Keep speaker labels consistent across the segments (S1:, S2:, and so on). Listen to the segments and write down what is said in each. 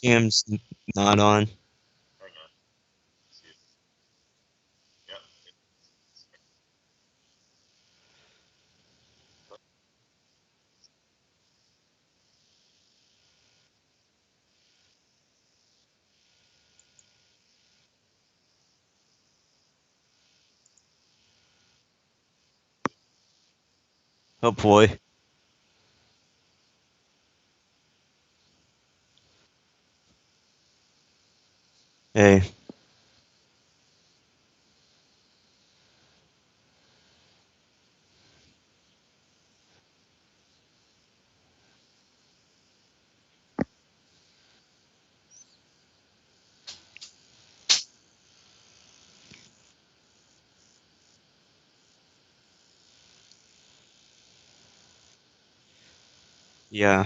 S1: Cam's not on. Oh boy. Hey. Yeah.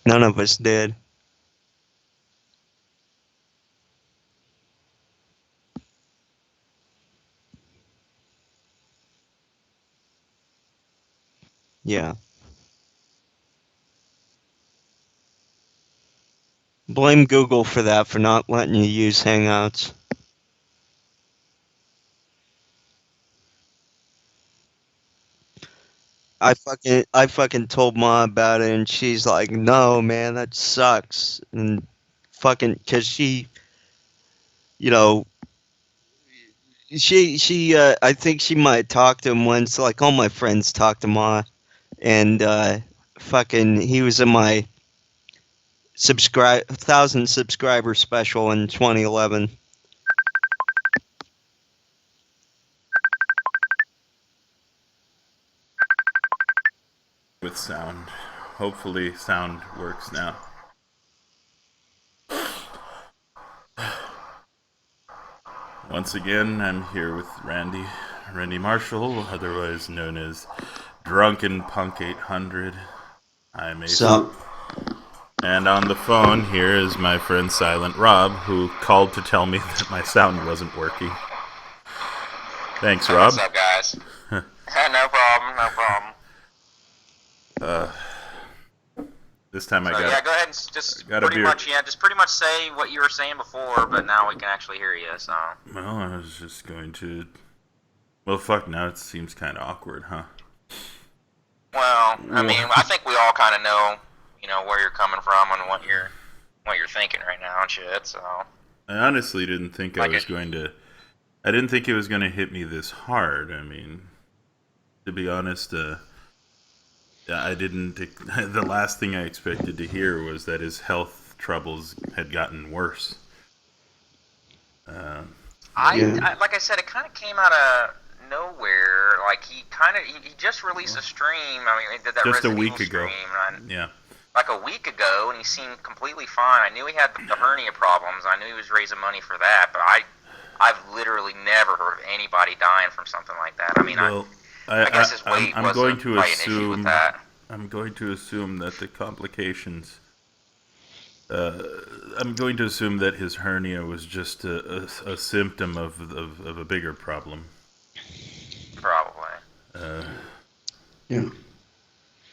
S1: None of us did. Yeah. Blame Google for that, for not letting you use Hangouts. I fucking told Ma about it, and she's like, "No, man, that sucks." And fucking, cause she, you know, I think she might talk to him once. Like all my friends talk to Ma, and fucking, he was in my 1,000 subscriber special in 2011.
S2: With sound. Hopefully, sound works now. Once again, I'm here with Randy Marshall, otherwise known as Drunken Punk 800. I'm
S1: So,
S2: Aesop. And on the phone here is my friend Silent Rob, who called to tell me that my sound wasn't working. Thanks, Rob.
S3: What's up, guys? No problem, no problem.
S2: Uh, this time I
S3: So
S2: got
S3: yeah, go ahead and just
S2: got a
S3: pretty
S2: beer.
S3: much, just pretty much say what you were saying before, but now we can actually hear you. So
S2: Well, I was just going to. Well, fuck. Now it seems kind of awkward, huh?
S3: well, I mean, I think we all kind of know, where you're coming from and what you're thinking right now and shit. So
S2: I honestly didn't think I
S3: like
S2: was
S3: it,
S2: going to. I didn't think it was going to hit me this hard. I mean, to be honest, I didn't. The last thing I expected to hear was that his health troubles had gotten worse. Uh, but
S3: I,
S1: yeah.
S3: I like I said, it kind of came out of nowhere. Like he just released a stream. I mean, he did that
S2: just a
S3: Resident Evil
S2: week ago.
S3: stream, and
S2: Yeah.
S3: like a week ago, and he seemed completely fine. I knew he had the hernia problems. I knew he was raising money for that, but I've literally never heard of anybody dying from something like that. I mean,
S2: Well,
S3: I guess his weight
S2: I'm
S3: was
S2: going to
S3: probably an issue with
S2: assume.
S3: that.
S2: I'm going to assume that the complications I'm going to assume that his hernia was just a symptom of a bigger problem.
S3: Probably.
S1: Yeah.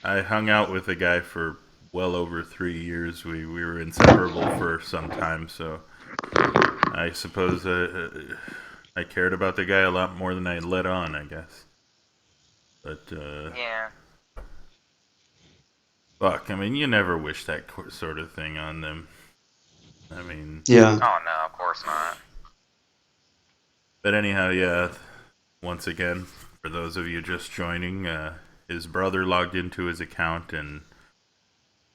S2: I hung out with a guy for well over 3 years. We were inseparable for some time, so I suppose I cared about the guy a lot more than I let on, I guess. But
S3: Yeah.
S2: fuck, I mean, you never wish that sort of thing on them. I mean,
S1: Yeah.
S3: Oh no, of course not.
S2: but anyhow, yeah. Once again, for those of you just joining, his brother logged into his account and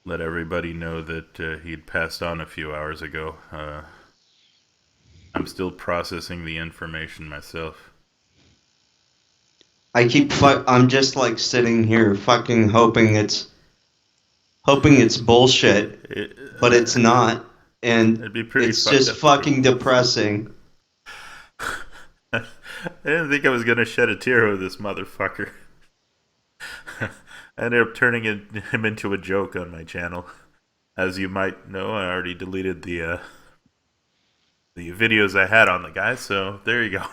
S2: let everybody know that he'd passed on a few hours ago. I'm still processing the information myself.
S1: I'm just like sitting here fucking hoping it's bullshit, but it's not, and
S2: It'd be pretty
S1: it's
S2: fucked
S1: just
S2: up.
S1: fucking depressing.
S2: I didn't think I was gonna shed a tear with this motherfucker. I ended up turning him into a joke on my channel. As you might know, I already deleted the videos I had on the guy, so there you go.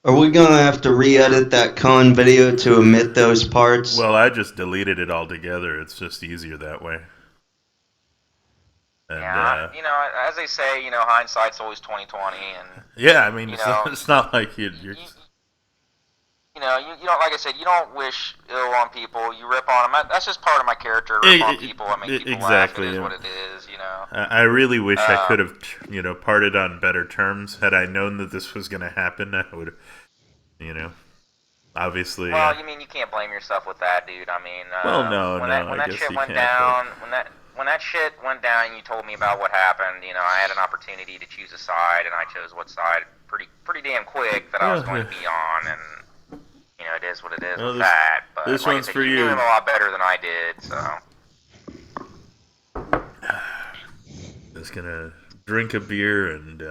S1: Are we gonna have to re-edit that con video to omit those parts?
S2: Well, I just deleted it altogether. It's just easier that way. And,
S3: Yeah, as they say, hindsight's always 20/20, and
S2: yeah, I mean,
S3: know,
S2: it's not like you're.
S3: you don't, like I said, you don't wish ill on people. You rip on them. That's just part of my character. Rip on people. I make people
S2: exactly,
S3: laugh. It is what it is.
S2: I really wish I could have, parted on better terms. Had I known that this was going to happen, I would, obviously.
S3: Well, you mean you can't blame yourself with that, dude. I mean,
S2: when
S3: that shit went down, when that shit went down, and you told me about what happened. I had an opportunity to choose a side, and I chose what side pretty damn quick that I was going to be on, and. It is what it is with that. But
S2: this
S3: like
S2: one's
S3: I said,
S2: for
S3: you
S2: you.
S3: knew him a lot better than I did, so.
S2: Just gonna drink a beer and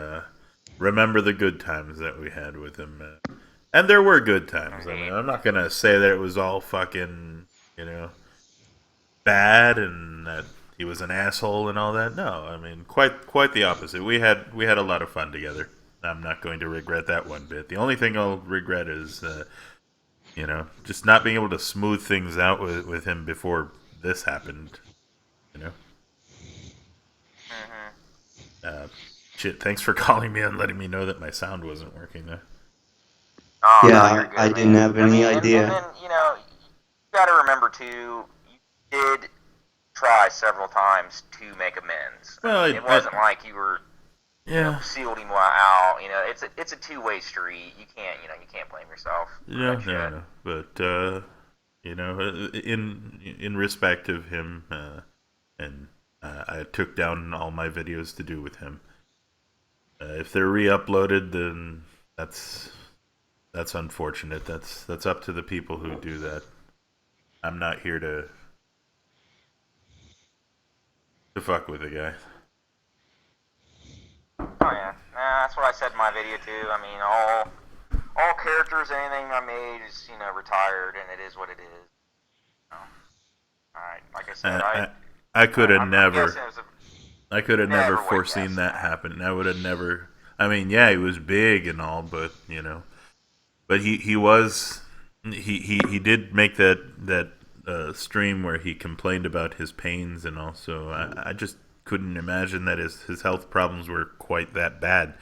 S2: remember the good times that we had with him. And there were good times. I mean, I'm not gonna say that it was all fucking, bad and that he was an asshole and all that. No, I mean, quite the opposite. We had a lot of fun together. I'm not going to regret that one bit. The only thing I'll regret is. Just not being able to smooth things out with him before this happened. Shit, thanks for calling me and letting me know that my sound wasn't working there.
S3: Oh,
S1: yeah,
S3: no, you're good,
S1: I didn't have any idea.
S3: And then, you got to remember, too, you did try several times to make amends.
S2: Well,
S3: it wasn't like you were...
S2: Yeah.
S3: Sealed him out. It's a two-way street. You can't blame yourself.
S2: No. But in respect of him, and I took down all my videos to do with him. If they're re-uploaded, then that's unfortunate. That's up to the people who do that. I'm not here to fuck with the guy.
S3: Oh yeah, that's what I said in my video too. I mean, all characters, anything I made is retired, and it is what it is. Alright, like I said,
S2: I could have never. I could have
S3: never
S2: never foreseen that happen. I would have never. I mean, yeah, he was big and all, but but he was he did make that stream where he complained about his pains and also I just couldn't imagine that his health problems were quite that bad.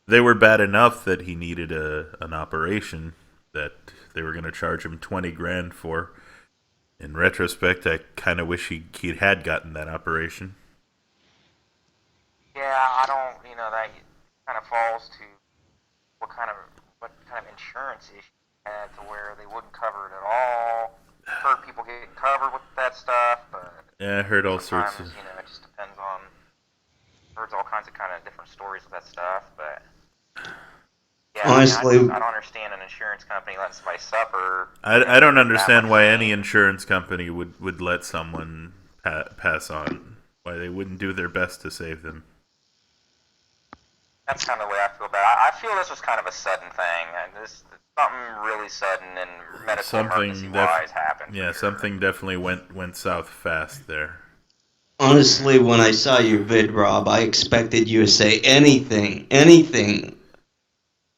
S2: They were bad enough that he needed an operation that they were going to charge him $20,000 for. In retrospect, I kind of wish he had gotten that operation.
S3: Yeah, I don't. That kind of falls to what kind of insurance issue he had to where they wouldn't cover it at all. Heard people get covered with that stuff, but
S2: yeah, I heard all sorts of.
S3: It just depends on. Heard all kinds of different stories with that stuff, but yeah,
S1: honestly,
S3: I don't understand an insurance company letting somebody suffer.
S2: I don't understand why any insurance company would let someone pass on. Why they wouldn't do their best to save them.
S3: That's kind of the way I feel about it. I feel this was kind of a sudden thing, and something really sudden and medical emergency-wise happened.
S2: Yeah, something definitely went south fast there.
S1: Honestly, when I saw your vid, Rob, I expected you to say anything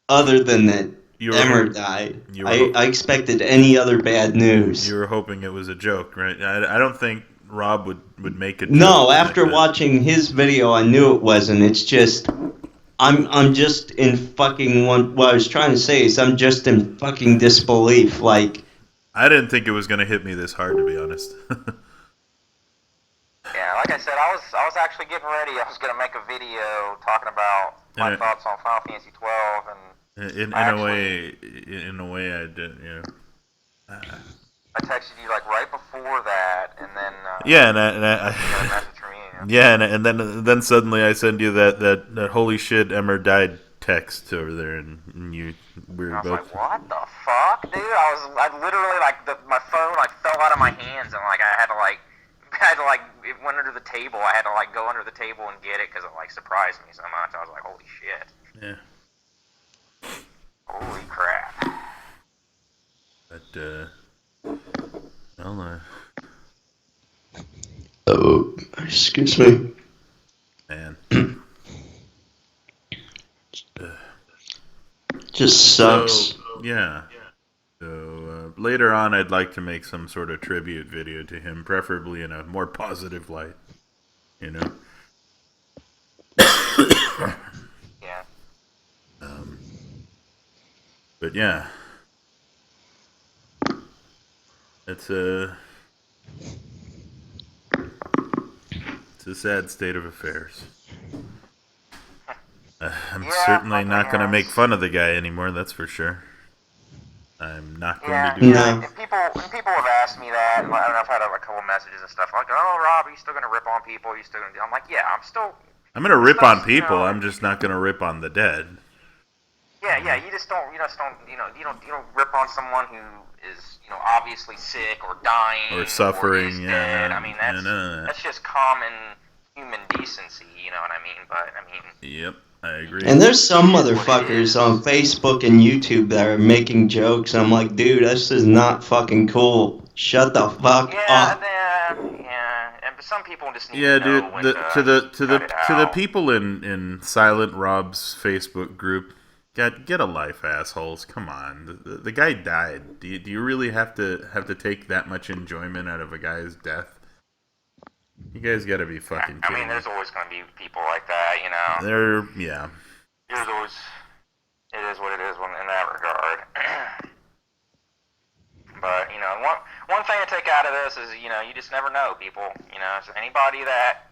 S1: other than that
S2: You were
S1: Emer died.
S2: you were
S1: I expected any other bad
S2: you
S1: news.
S2: were hoping it was a joke, right? I don't think Rob would make a joke
S1: No,
S2: like
S1: after
S2: that.
S1: watching his video, I knew it wasn't. It's just I'm just in fucking one. What I was trying to say is I'm just in fucking disbelief. Like,
S2: I didn't think it was going to hit me this hard, to be honest.
S3: Yeah, like I said, I was actually getting ready. I was gonna make a video talking about my thoughts on Final Fantasy 12, and
S2: in
S3: I
S2: a
S3: actually
S2: way, I did.
S3: I texted you like right before that, and then
S2: Yeah,
S3: you got a message from you.
S2: yeah, and then suddenly I send you that holy shit Emer died text over there, and we
S3: And
S2: were
S3: I was
S2: both.
S3: like, what the fuck, dude? I literally like my phone like fell out of my hands, and like I had to like it went under the table. I had to like go under the table and get it because it like surprised me so much. I was like, holy shit,
S2: Yeah,
S3: holy crap.
S2: but well,
S1: oh, excuse me.
S2: man.
S1: Just sucks.
S2: So yeah. So later on, I'd like to make some sort of tribute video to him, preferably in a more positive light. You know.
S3: Yeah.
S2: But yeah, it's a sad state of affairs. I'm
S3: Yeah,
S2: certainly
S3: fucking
S2: not going to make
S3: yes.
S2: fun of the guy anymore. That's for sure. I'm not going
S3: Yeah,
S2: to do
S3: yeah.
S2: that.
S1: No.
S3: And people have asked me that, and I've had a couple messages and stuff like, "Oh, Rob, are you still gonna rip on people? Are you still gonna do?" I'm like, "Yeah, I'm still."
S2: I'm going to
S3: The
S2: rip on
S3: stuff's,
S2: people. I'm just not going to rip on the dead.
S3: yeah, yeah. You just don't, you don't rip on someone who is, obviously sick or dying
S2: Or
S3: is
S2: suffering. Yeah,
S3: dead.
S2: no,
S3: I mean,
S2: yeah, none of that.
S3: that's just common human decency. You know what I mean? But I mean,
S2: Yep, I agree.
S1: And there's some
S3: it is what it
S1: motherfuckers
S3: is.
S1: on Facebook and YouTube that are making jokes. I'm like, dude, this is not fucking cool. Shut the fuck
S3: Yeah, and
S1: up.
S3: then and but some people just need
S2: Yeah,
S3: to know
S2: dude.
S3: when
S2: The,
S3: to cut it
S2: to the
S3: out.
S2: people in Silent Rob's Facebook group, get a life, assholes. Come on, the guy died. Do you really have to take that much enjoyment out of a guy's death? You guys got to be fucking
S3: I
S2: kidding
S3: mean,
S2: me.
S3: there's always going to be people like that,
S2: Yeah.
S3: There's always, it is what it is in that regard. But one thing to take out of this is you just never know, people. So anybody that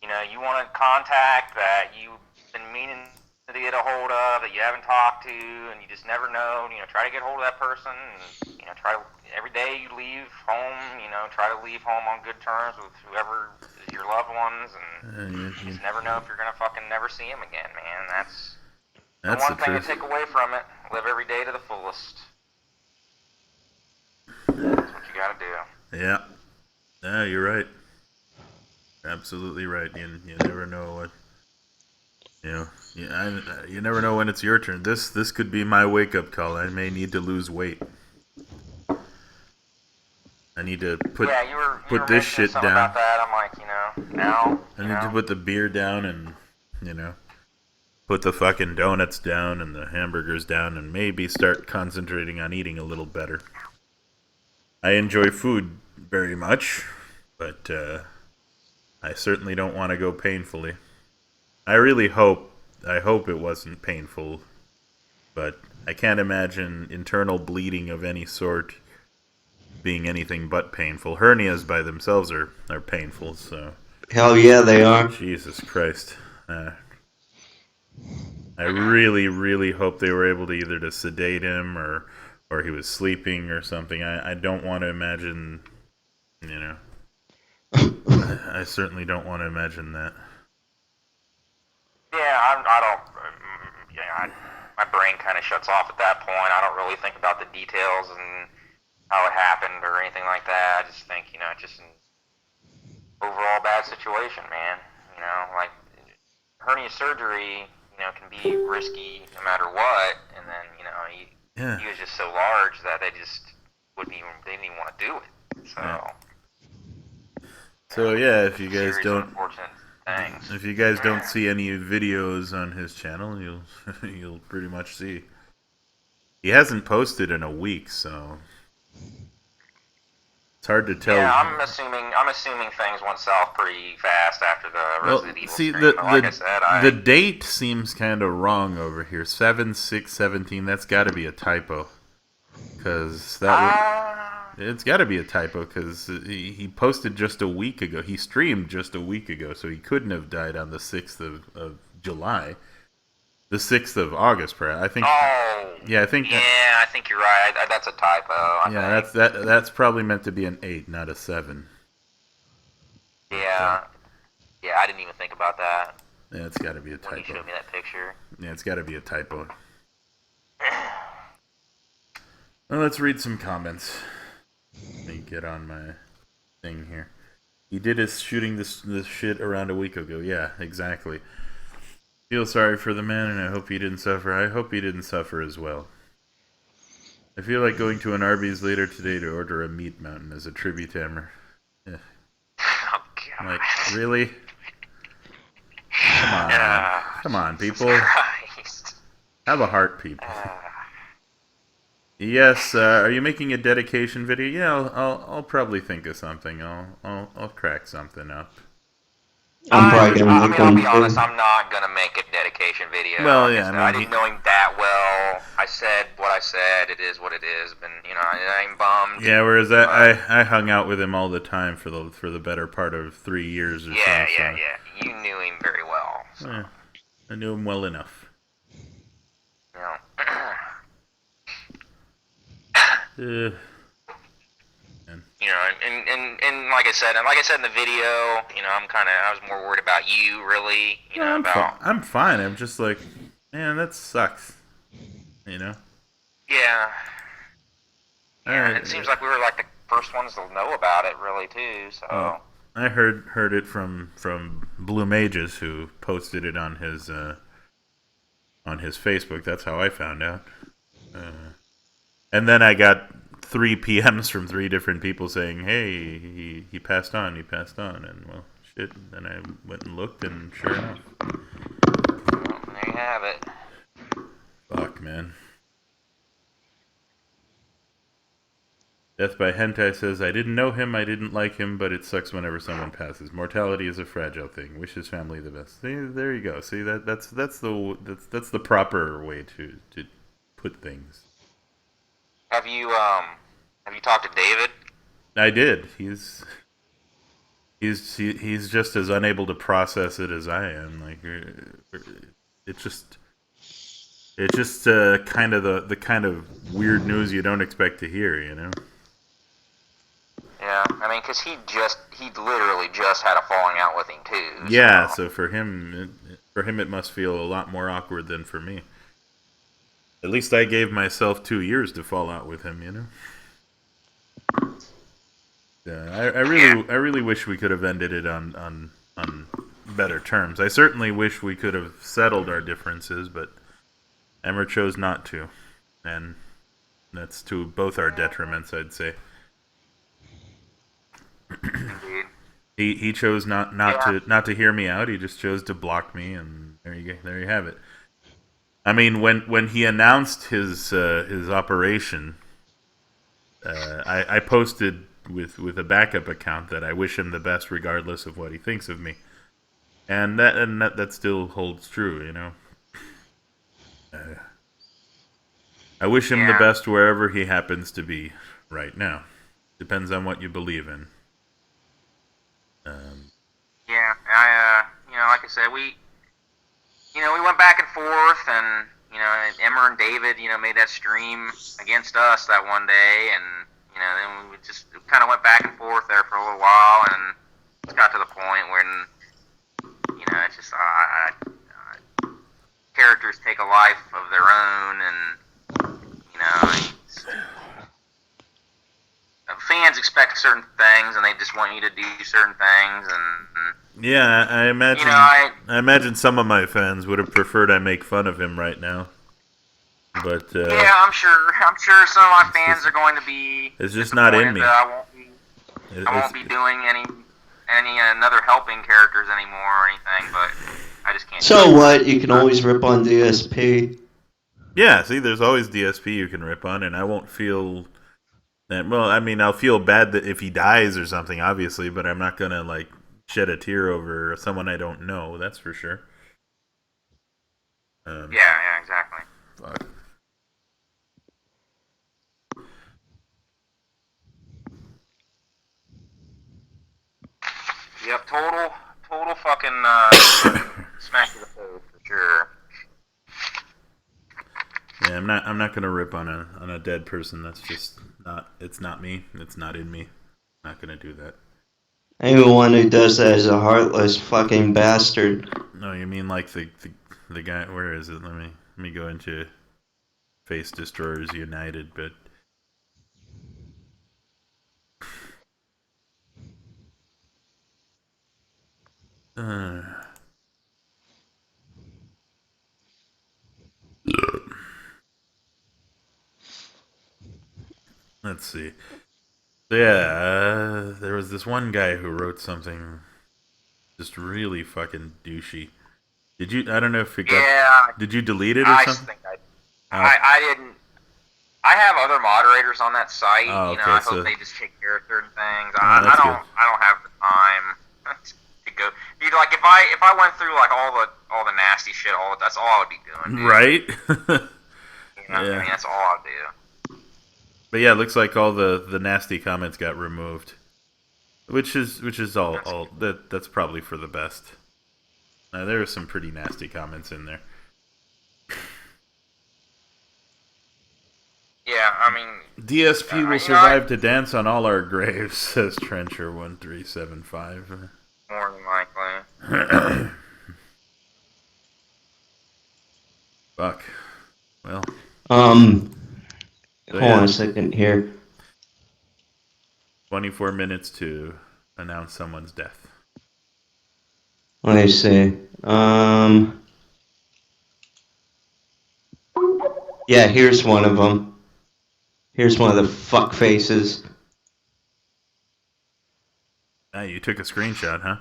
S3: you want to contact that you've been meaning to get a hold of that you haven't talked to, and you just never know. Try to get a hold of that person, and try to every day you leave home. Try to leave home on good terms with whoever is your loved ones, and you just never know if you're gonna fucking never see them again, man. That's the
S2: That's
S3: one
S2: the
S3: thing to
S2: truth.
S3: take away from it. Live every day to the fullest. That's what you gotta do.
S2: Yeah. Yeah, you're right. Absolutely right. You never know what. You never know when it's your turn. This could be my wake up call. I may need to lose weight. I need to put
S3: Yeah, you were
S2: put this
S3: mentioning
S2: shit
S3: something
S2: down.
S3: about that. I'm like, now,
S2: I need to put the beer down and put the fucking donuts down and the hamburgers down and maybe start concentrating on eating a little better. I enjoy food very much, but I certainly don't want to go painfully. I hope it wasn't painful, but I can't imagine internal bleeding of any sort being anything but painful. Hernias by themselves are painful, so
S1: Hell yeah, they are.
S2: Jesus Christ. I really, really hope they were able to either to sedate him or he was sleeping or something. I don't want to imagine, I certainly don't want to imagine that.
S3: Yeah, I don't. My brain kind of shuts off at that point. I don't really think about the details and how it happened or anything like that. I just think, just an overall bad situation, man. Like hernia surgery, can be risky no matter what. And then,
S2: Yeah.
S3: he was just so large that they didn't even want to do it. So.
S2: Yeah. So yeah, if you guys
S3: Series of
S2: don't,
S3: unfortunate things.
S2: if you guys don't see any videos on his channel, you'll you'll pretty much see. He hasn't posted in a week, so it's hard to tell.
S3: Yeah, I'm assuming things went south pretty fast after the
S2: Well,
S3: Resident Evil
S2: see,
S3: stream. But like I said,
S2: the date seems kind of wrong over here. 7/6/17. That's got to be a typo, because it's got to be a typo because he posted just a week ago. He streamed just a week ago, so he couldn't have died on the 6th of July. The 6th of August, perhaps. I think.
S3: Oh.
S2: Yeah, I think.
S3: Yeah, I think you're right. That's a typo. I think.
S2: That's probably meant to be an 8, not a 7.
S3: Yeah. Yeah, I didn't even think about that.
S2: Yeah, it's got to be a typo.
S3: When you showed me that picture.
S2: Yeah, it's got to be a typo. Well, let's read some comments. Let me get on my thing here. He did his shooting this shit around a week ago. Yeah, exactly. Feel sorry for the man, and I hope he didn't suffer. I hope he didn't suffer as well. I feel like going to an Arby's later today to order a meat mountain as a tribute to Emer. Yeah.
S3: Oh, God.
S2: Like, really? Come on. Come on, people.
S3: Christ.
S2: Have a heart, people. Yes, are you making a dedication video? Yeah, I'll probably think of something. I'll crack something up.
S1: I'm probably gonna make
S3: I'll
S1: one
S3: be honest,
S1: too.
S3: I'm not gonna make a dedication video.
S2: Well, yeah,
S3: I didn't know him that well. I said what I said. It is what it is. But I'm bummed.
S2: Yeah, whereas I hung out with him all the time for the better part of 3 years or so.
S3: Yeah. You knew him very well. So.
S2: Yeah, I knew him well enough.
S3: And like I said in the video, I was more worried about you, really.
S2: I'm fine. I'm just like, man, that sucks.
S3: Yeah. It seems like we were like the first ones to know about it, really, too. So.
S2: Well, I heard it from Blue Mages, who posted it on his Facebook. That's how I found out. And then I got 3 PMs from 3 different people saying, "Hey, he passed on. He passed on." And well, shit. Then I went and looked, and sure enough.
S3: Well, there you have it.
S2: Fuck, man. Death by Hentai says, I didn't know him, I didn't like him, but it sucks whenever someone passes. Mortality is a fragile thing. Wish his family the best. See, there you go. See, that's the proper way to put things.
S3: Have you talked to David?
S2: I did. He's just as unable to process it as I am. Like, it's just kind of the kind of weird news you don't expect to hear, you know.
S3: Yeah, I mean, because he literally just had a falling out with him too.
S2: Yeah, so for him it must feel a lot more awkward than for me. At least I gave myself 2 years to fall out with him, you know. Yeah, I really wish we could have ended it on better terms. I certainly wish we could have settled our differences, but Emer chose not to, and that's to both our detriments, I'd say. He chose not to hear me out. He just chose to block me, and there you have it. I mean, when he announced his operation, I posted with a backup account that I wish him the best regardless of what he thinks of me, and that still holds true, you know. I wish him the best wherever he happens to be right now. Depends on what you believe in.
S3: Like I said, we went back and forth, and Emer and David, made that stream against us that one day, and then we just kind of went back and forth there for a little while, and it got to the point when, it's just characters take a life of their own, and fans expect certain things, and they just want you to do certain things, and
S2: yeah, I imagine. I imagine some of my fans would have preferred I make fun of him right now, but
S3: yeah, I'm sure some of my fans are going to be.
S2: It's just not in me.
S3: I won't be doing any another helping characters anymore or anything, but I just can't.
S1: So what? You can always rip on DSP.
S2: Yeah, see, there's always DSP you can rip on, and I won't feel that. Well, I mean, I'll feel bad that if he dies or something, obviously, but I'm not gonna like shed a tear over someone I don't know. That's for sure.
S3: Yeah, exactly.
S2: Fuck.
S3: Yep, total fucking smack to the face for sure.
S2: Yeah, I'm not gonna rip on a dead person. That's just not. It's not me. It's not in me. I'm not gonna do that.
S1: Anyone who does that is a heartless fucking bastard.
S2: No, you mean like the guy? Where is it? Let me go into Face Destroyers United, but. Let's see. So yeah, there was this one guy who wrote something just really fucking douchey. Did you? I don't know if it got.
S3: Yeah.
S2: Did you delete it or
S3: I
S2: something?
S3: think I didn't. I have other moderators on that site.
S2: Oh,
S3: You know,
S2: okay,
S3: I
S2: so-
S3: hope they just take care of certain things.
S2: Oh, that's good.
S3: I don't have the time to go. Dude, like if I went through like all the nasty shit, that's all I would be doing. Dude.
S2: Right.
S3: You know,
S2: Yeah.
S3: I mean, that's all I do.
S2: But yeah, it looks like all the nasty comments got removed, which is all that's probably for the best. There were some pretty nasty comments in there.
S3: Yeah, I mean,
S2: DSP will survive to dance on all our graves, says Trencher1375.
S3: more than likely.
S2: Fuck. Well.
S1: Hold on a second here.
S2: 24 minutes to announce someone's death.
S1: Let me see. Yeah, here's one of them. Here's one of the fuck faces.
S2: Ah, you took a screenshot, huh?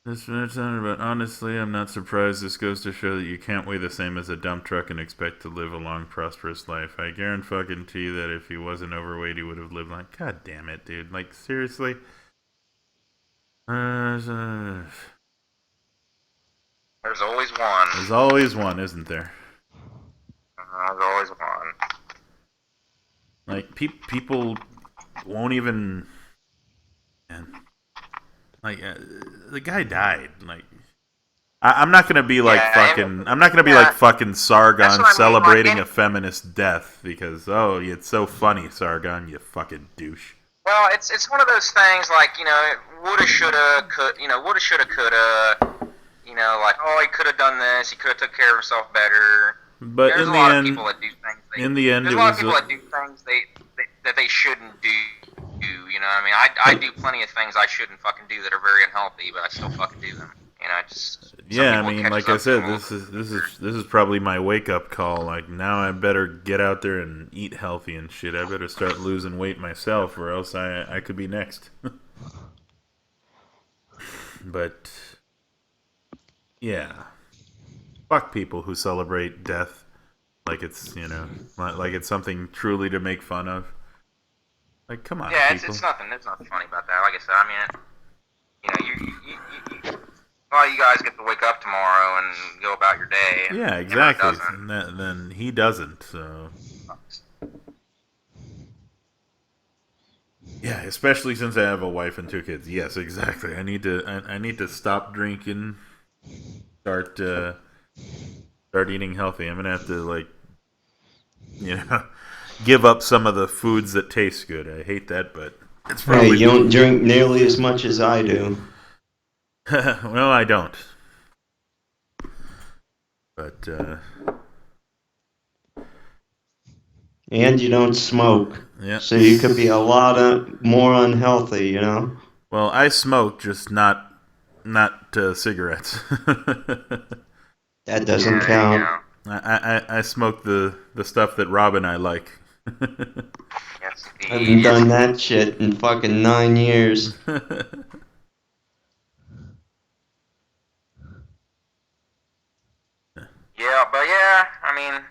S2: This minute but honestly, I'm not surprised. This goes to show that you can't weigh the same as a dump truck and expect to live a long, prosperous life. I guarantee you that if he wasn't overweight, he would have lived like. God damn it, dude! Like seriously.
S3: There's always one.
S2: There's always one, isn't there?
S3: There's always one.
S2: Like people won't even. Man. Like the guy died. Like I'm not gonna be like fucking. I'm not gonna be like fucking Sargon celebrating a feminist death because it's so funny, Sargon, you fucking douche.
S3: Well, it's one of those things like woulda, shoulda, coulda. Like he could have done this. He could have took care of himself better.
S2: But
S3: there's
S2: in
S3: a
S2: the
S3: lot
S2: end,
S3: of people that do things.
S2: there's
S3: a lot of people that do things that they shouldn't do. You know what I mean? I do plenty of things I shouldn't fucking do that are very unhealthy, but I still fucking do them.
S2: Yeah, I mean, like I said, this is probably my wake up call. Like now, I better get out there and eat healthy and shit. I better start losing weight myself, or else I could be next. But yeah, fuck people who celebrate death like it's like it's something truly to make fun of. Like, come on,
S3: yeah,
S2: people.
S3: it's nothing. There's nothing funny about that. Like I said, I mean, you guys get to wake up tomorrow and go about your day. And
S2: Yeah, exactly. And then he doesn't. So yeah, especially since I have a wife and 2 kids. Yes, exactly. I need to stop drinking, start eating healthy. I'm gonna have to give up some of the foods that taste good. I hate that, but it's probably.
S1: Hey, you don't drink nearly as much as I do.
S2: Well, I don't. But
S1: And you don't smoke.
S2: yeah.
S1: So you could be a lot more unhealthy,
S2: Well, I smoke, just not cigarettes.
S1: That doesn't count.
S2: I smoke the stuff that Rob and I like.
S3: Yes,
S1: I haven't done that shit in fucking 9 years.
S3: But yeah, I mean,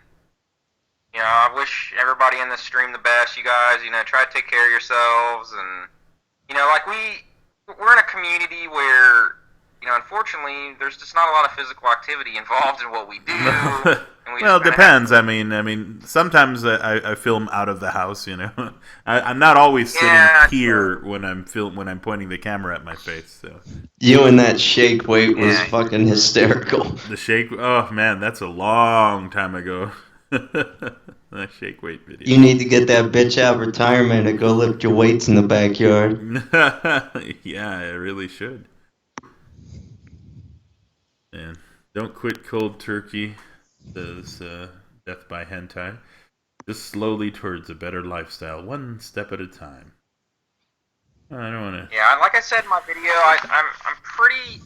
S3: I wish everybody in this stream the best. You guys, try to take care of yourselves, and like we're in a community where, unfortunately, there's just not a lot of physical activity involved in what we do. And
S2: Well, it depends. I mean, sometimes I film out of the house. I'm not always sitting here when I'm pointing the camera at my face. So
S1: You and that shake weight was fucking hysterical.
S2: the shake. Oh man, that's a long time ago. That shake weight video.
S1: You need to get that bitch out of retirement and go lift your weights in the backyard.
S2: Yeah, I really should. And don't quit cold turkey, says Death by Hentai. Just slowly towards a better lifestyle, one step at a time. I don't want to.
S3: Yeah, like I said in my video, I'm pretty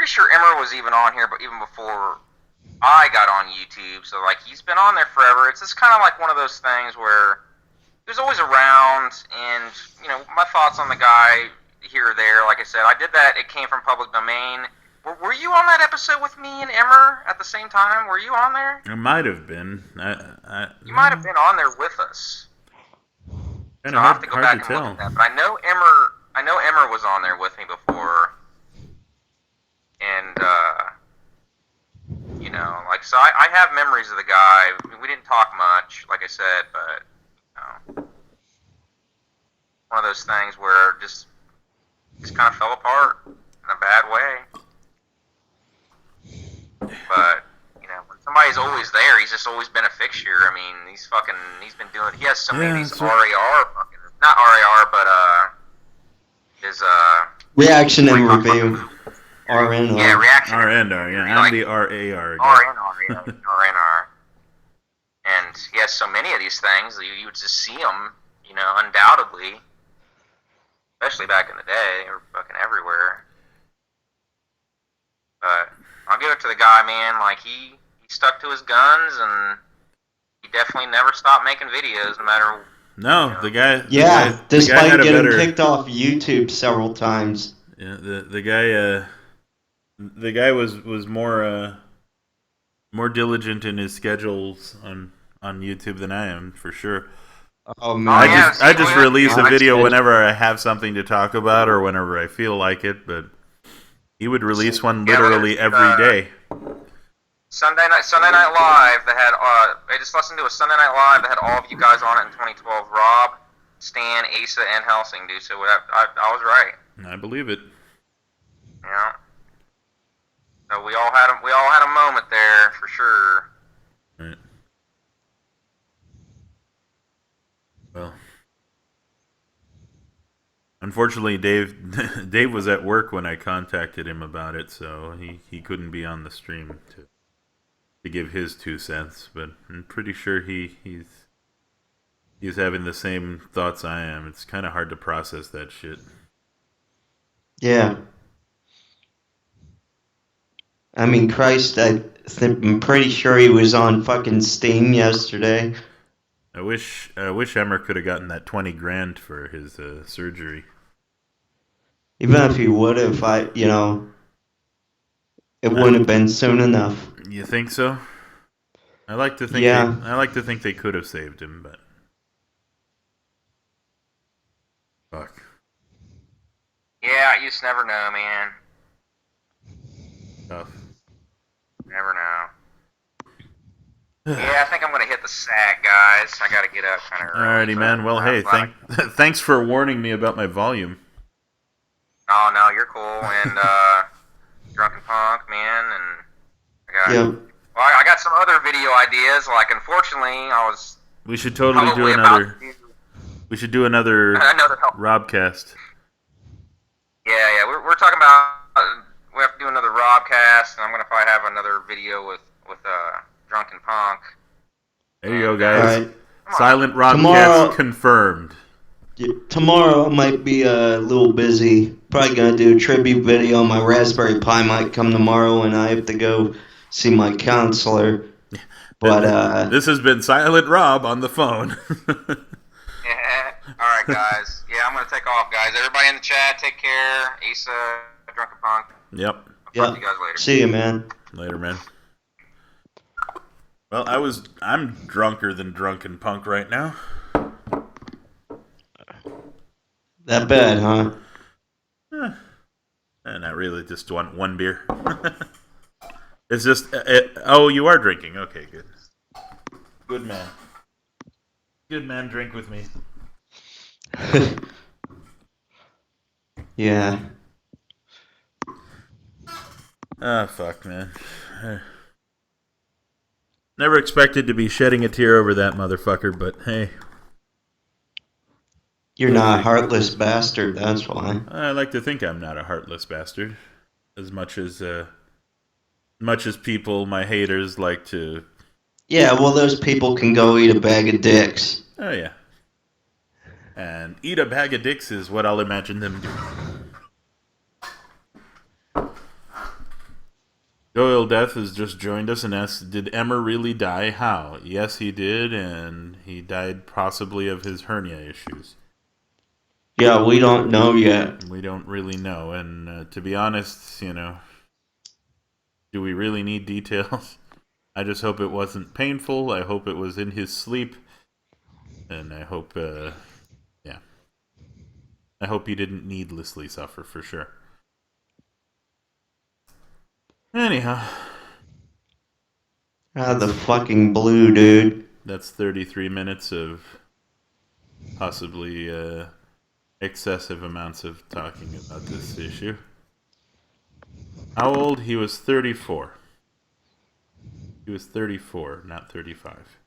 S3: sure Emer was even on here, but even before I got on YouTube. So like he's been on there forever. It's just kind of like one of those things where he was always around, and my thoughts on the guy here or there. Like I said, I did that. It came from public domain. Were you on that episode with me and Emer at the same time? Were you on there?
S2: I might have been.
S3: You might have been on there with us.
S2: Kind
S3: So
S2: of
S3: I'll have to go
S2: hard
S3: back
S2: to
S3: and
S2: tell.
S3: look at that. But I know Emer was on there with me before. And so I have memories of the guy. We didn't talk much, like I said, but one of those things where it just kind of fell apart in a bad way. But when somebody's always there, he's just always been a fixture. I mean, he has so many of these RAR fucking, not RAR, but his
S1: Reaction and review. RNR.
S3: Yeah, reaction.
S2: RNR, yeah. I'm the RAR guy.
S3: RNR. And he has so many of these things that you would just see them, undoubtedly. Especially back in the day, they were fucking everywhere. But I'll give it to the guy, man. Like, he stuck to his guns, and he definitely never stopped making videos, no matter.
S2: No, the guy.
S1: Yeah, despite
S2: had a
S1: getting
S2: better,
S1: kicked off YouTube several times.
S2: Yeah, the guy was more diligent in his schedules on YouTube than I am, for sure.
S1: Oh man,
S2: I just release a video whenever I have something to talk about or whenever I feel like it, but he would release one literally every day.
S3: Sunday Night Live. They had I just listened to a Sunday Night Live that had all of you guys on it in 2012. Rob, Stan, Asa, and Hellsing, dude. So I was right.
S2: I believe it.
S3: Yeah. So we all had a moment there for sure.
S2: Right. Well, unfortunately, Dave was at work when I contacted him about it, so he couldn't be on the stream to give his 2 cents. But I'm pretty sure he's having the same thoughts I am. It's kind of hard to process that shit.
S1: yeah. I mean, Christ, I'm pretty sure he was on fucking Steam yesterday.
S2: I wish Emer could have gotten that $20,000 for his surgery.
S1: Even if he would have, it wouldn't have been soon enough.
S2: You think so? I like to think.
S1: Yeah.
S2: I like to think they could have saved him, but fuck.
S3: Yeah, you just never know, man.
S2: Tough.
S3: Never know. Yeah, I think I'm gonna hit the sack, guys. I gotta get up kind of early.
S2: Alrighty, man. Well, hey, thanks for warning me about my volume.
S3: Oh no, you're cool, and Drunken Punk, man, and I got some other video ideas. Like, unfortunately,
S2: We should totally do another. We should do another Robcast.
S3: Yeah, we're talking about. We have to do another Robcast, and I'm gonna probably have another video with Drunken Punk.
S2: There you go, guys.
S1: All right.
S2: Silent Robcast confirmed.
S1: Tomorrow I might be a little busy. Probably gonna do a tribute video. My Raspberry Pi might come tomorrow, and I have to go see my counselor. But
S2: this has been Silent Rob on the phone.
S3: Yeah. All right, guys. Yeah, I'm gonna take off, guys. Everybody in the chat, take care. Asa, Drunken Punk.
S2: Yep.
S3: I'll talk to you guys later.
S1: See you, man.
S2: Later, man. Well, I'm drunker than drunken punk right now.
S1: That bad, huh?
S2: Not really, just one beer. It's just, oh, you are drinking. Okay, good. Good man. Good man, drink with me.
S1: Yeah.
S2: Ah, fuck, man. Never expected to be shedding a tear over that motherfucker, but hey.
S1: You're not a heartless bastard, that's why.
S2: I like to think I'm not a heartless bastard. As much as people, my haters, like to...
S1: Yeah, well, those people can go eat a bag of dicks.
S2: Oh, yeah. And eat a bag of dicks is what I'll imagine them doing. Doyle Death has just joined us and asked, did Emer really die? How? Yes, he did, and he died possibly of his hernia issues.
S1: Yeah, we don't know yet.
S2: We don't really know, and to be honest, do we really need details? I just hope it wasn't painful. I hope it was in his sleep, and I hope, I hope he didn't needlessly suffer, for sure. Anyhow.
S1: Ah, the fucking blue, dude.
S2: That's 33 minutes of possibly excessive amounts of talking about this issue. How old? He was 34. He was 34, not 35.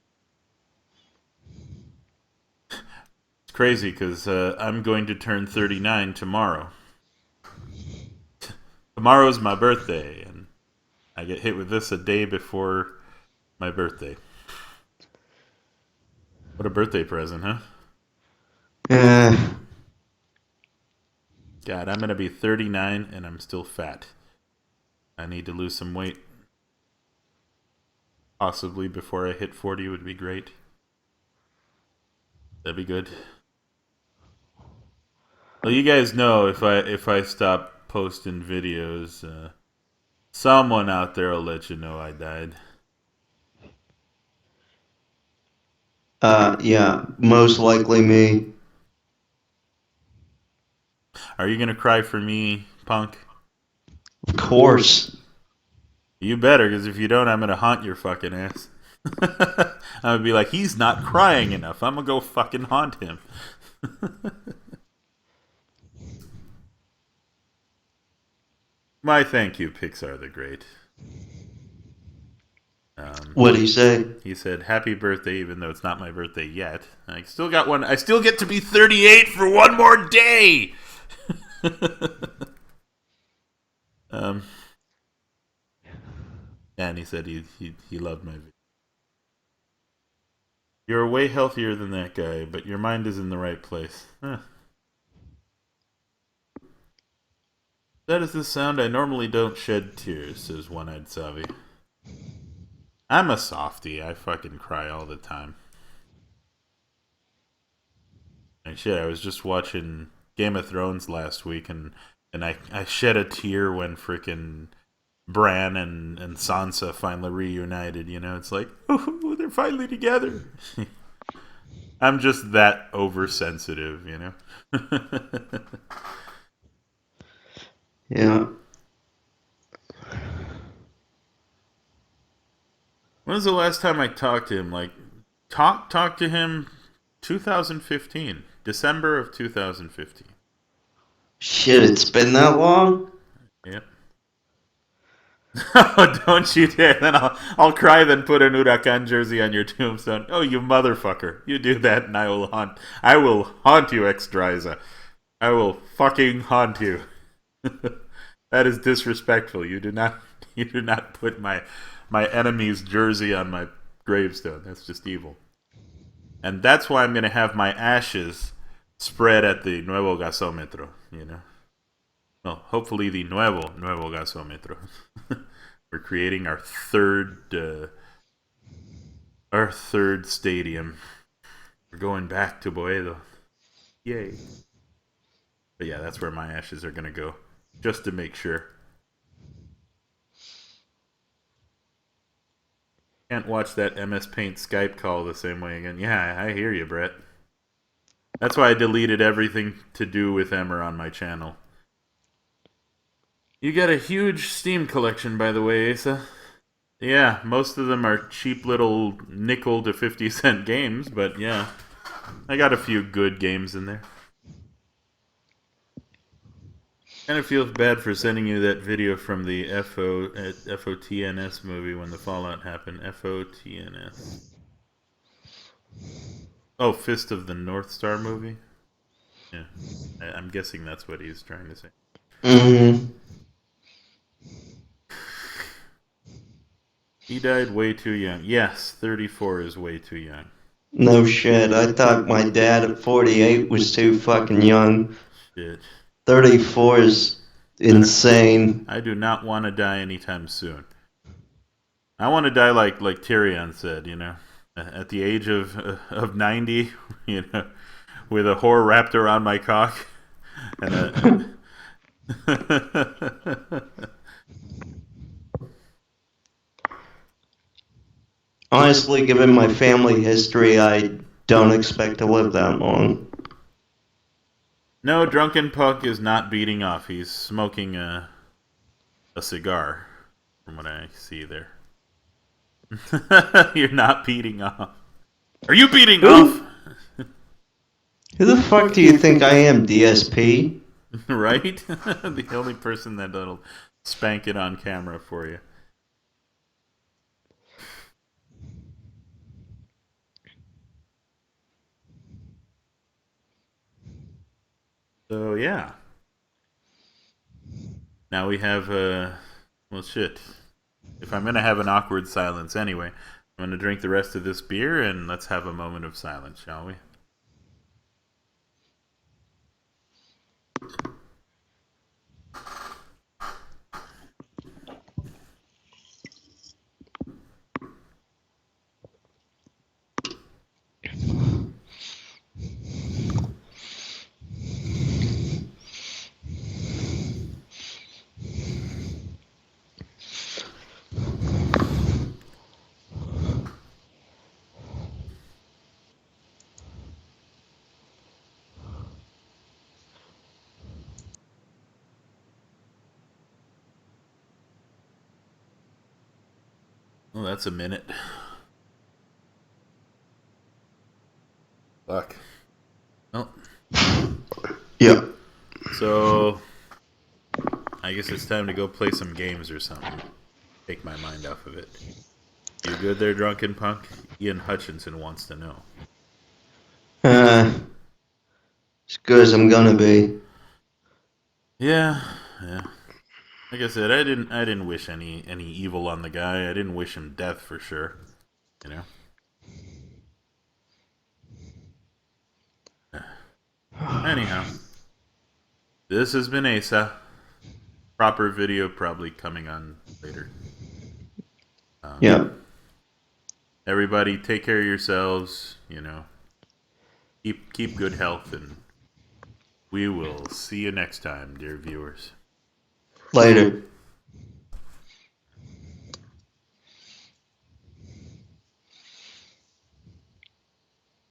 S2: It's crazy because I'm going to turn 39 tomorrow. Tomorrow's my birthday, and I get hit with this a day before my birthday. What a birthday present, huh? God, I'm going to be 39 and I'm still fat. I need to lose some weight. Possibly before I hit 40 would be great. That'd be good. Well, you guys know if I stop posting videos, someone out there will let you know I died.
S1: Yeah, most likely me.
S2: Are you gonna cry for me, punk?
S1: Of course.
S2: You better, because if you don't, I'm gonna haunt your fucking ass. I'm gonna be like, he's not crying enough. I'm gonna go fucking haunt him. My thank you, Pixar the Great.
S1: What'd he say?
S2: He said, "Happy birthday," even though it's not my birthday yet. I still got one. I still get to be 38 for one more day. And he said he loved my video. You're way healthier than that guy, but your mind is in the right place. Huh. That is the sound. I normally don't shed tears, says One-Eyed Savi. I'm a softie. I fucking cry all the time. And shit, I was just watching Game of Thrones last week, and I shed a tear when freaking Bran and Sansa finally reunited. It's like, oh, they're finally together. I'm just that oversensitive,
S1: Yeah.
S2: When was the last time I talked to him? Like, talked to him 2015. December of 2015.
S1: Shit, it's been that long?
S2: Yep. Oh, don't you dare. Then I'll cry, then put an Huracan jersey on your tombstone. Oh, you motherfucker. You do that and I will haunt you, X-Dryza. I will fucking haunt you. That is disrespectful. You do not put my enemy's jersey on my gravestone. That's just evil. And that's why I'm going to have my ashes spread at the Nuevo Gasómetro, Well, hopefully the Nuevo Gasómetro. We're creating our third stadium. We're going back to Boedo. Yay. But yeah, that's where my ashes are going to go. Just to make sure. Can't watch that MS Paint Skype call the same way again. Yeah, I hear you, Brett. That's why I deleted everything to do with Emer on my channel. You got a huge Steam collection, by the way, Asa. Yeah, most of them are cheap little nickel to 50-cent games, but yeah, I got a few good games in there. Kind of feels bad for sending you that video from the FOTNS movie when the fallout happened. FOTNS. Oh, Fist of the North Star movie? Yeah, I'm guessing that's what he's trying to say.
S1: Mm-hmm.
S2: He died way too young. Yes, 34 is way too young.
S1: No shit. I thought my dad at 48 was too fucking young.
S2: Shit.
S1: 34 is insane.
S2: I do not want to die anytime soon. I want to die like Tyrion said, you know, at the age of 90, you know, with a whore wrapped around my cock, and
S1: Honestly, given my family history, I don't expect to live that long.
S2: No, Drunken Puck is not beating off. He's smoking a cigar, from what I see there. You're not beating off. Are you beating off?
S1: Who the fuck do you think I am, DSP?
S2: Right? The only person that'll spank it on camera for you. So yeah. Now we have well shit. If I'm gonna have an awkward silence anyway, I'm gonna drink the rest of this beer and let's have a moment of silence, shall we? Well, that's a minute. Fuck. Well.
S1: Yep.
S2: So, I guess it's time to go play some games or something. Take my mind off of it. You good there, Drunken Punk? Ian Hutchinson wants to know.
S1: As good as I'm gonna be.
S2: Yeah. Like I said, I didn't wish any evil on the guy. I didn't wish him death for sure. You know. Anyhow, this has been Asa. Proper video probably coming on later.
S1: Yeah.
S2: Everybody, take care of yourselves. You know, keep good health, and we will see you next time, dear viewers.
S1: Later.